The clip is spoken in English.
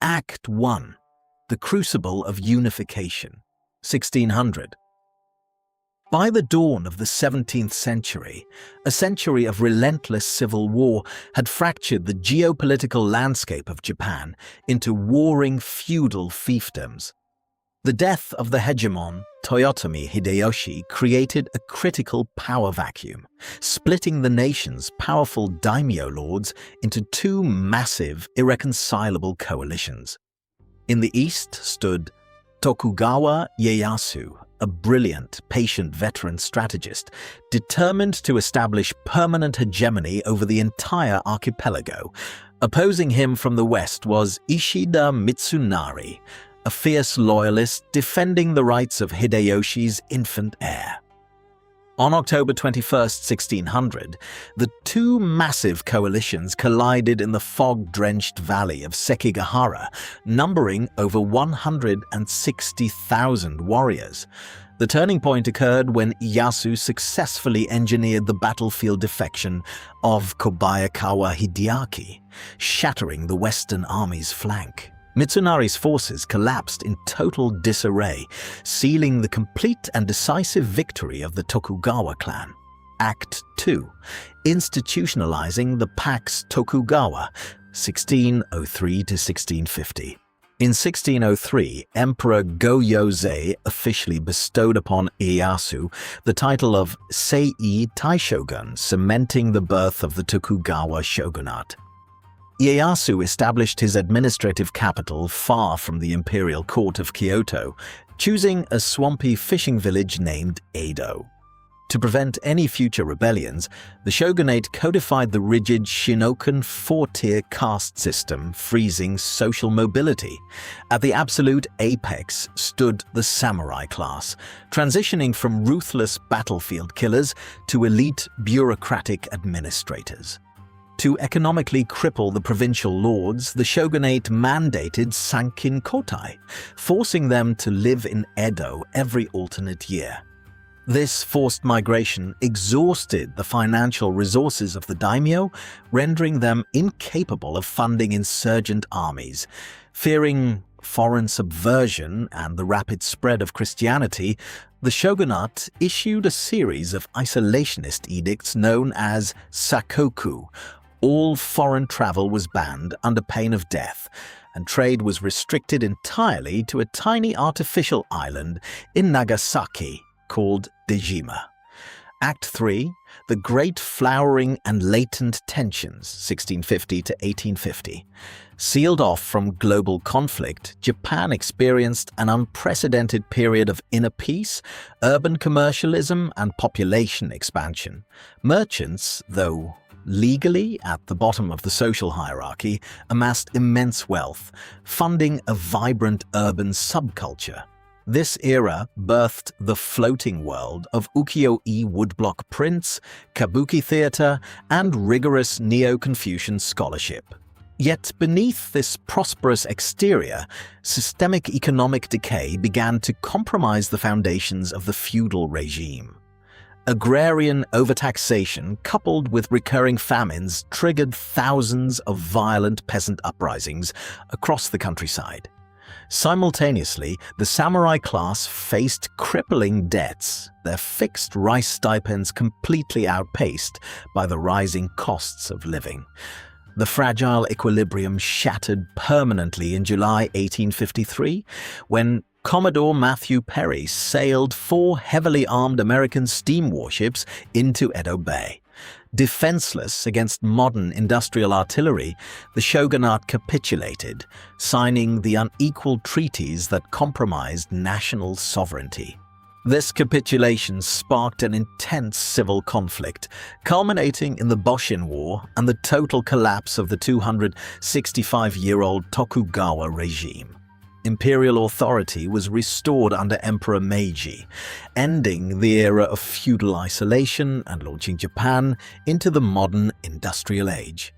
Act 1. The Crucible of Unification, 1600. By the dawn of the 17th century, a century of relentless civil war had fractured the geopolitical landscape of Japan into warring feudal fiefdoms. The death of the hegemon, Toyotomi Hideyoshi, created a critical power vacuum, splitting the nation's powerful daimyo lords into two massive, irreconcilable coalitions. In the east stood Tokugawa Ieyasu, a brilliant, patient veteran strategist, determined to establish permanent hegemony over the entire archipelago. Opposing him from the west was Ishida Mitsunari, a fierce loyalist defending the rights of Hideyoshi's infant heir. On October 21, 1600, the two massive coalitions collided in the fog-drenched valley of Sekigahara, numbering over 160,000 warriors. The turning point occurred when Ieyasu successfully engineered the battlefield defection of Kobayakawa Hideaki, shattering the Western Army's flank. Mitsunari's forces collapsed in total disarray, sealing the complete and decisive victory of the Tokugawa clan. Act 2. Institutionalizing the Pax Tokugawa, 1603–1650. In 1603, Emperor Go-Yozei officially bestowed upon Ieyasu the title of Sei Taishogun, cementing the birth of the Tokugawa Shogunate. Ieyasu established his administrative capital far from the imperial court of Kyoto, choosing a swampy fishing village named Edo. To prevent any future rebellions, the shogunate codified the rigid Shinokan four-tier caste system, freezing social mobility. At the absolute apex stood the samurai class, transitioning from ruthless battlefield killers to elite bureaucratic administrators. To economically cripple the provincial lords, the shogunate mandated Sankin-kotai, forcing them to live in Edo every alternate year. This forced migration exhausted the financial resources of the daimyo, rendering them incapable of funding insurgent armies. Fearing foreign subversion and the rapid spread of Christianity, the shogunate issued a series of isolationist edicts known as Sakoku. All foreign travel was banned under pain of death, and trade was restricted entirely to a tiny artificial island in Nagasaki called Dejima. Act 3. The Great Flowering and Latent Tensions, 1650–1850. Sealed off from global conflict, Japan experienced an unprecedented period of inner peace, urban commercialism, and population expansion. Merchants, though legally at the bottom of the social hierarchy, amassed immense wealth, funding a vibrant urban subculture. This era birthed the floating world of Ukiyo-e woodblock prints, Kabuki theater, and rigorous Neo-Confucian scholarship. Yet beneath this prosperous exterior, systemic economic decay began to compromise the foundations of the feudal regime. Agrarian overtaxation, coupled with recurring famines, triggered thousands of violent peasant uprisings across the countryside. Simultaneously, the samurai class faced crippling debts, their fixed rice stipends completely outpaced by the rising costs of living. The fragile equilibrium shattered permanently in July 1853, when Commodore Matthew Perry sailed 4 heavily armed American steam warships into Edo Bay. Defenseless against modern industrial artillery, the shogunate capitulated, signing the unequal treaties that compromised national sovereignty. This capitulation sparked an intense civil conflict, culminating in the Boshin War and the total collapse of the 265-year-old Tokugawa regime. Imperial authority was restored under Emperor Meiji, ending the era of feudal isolation and launching Japan into the modern industrial age.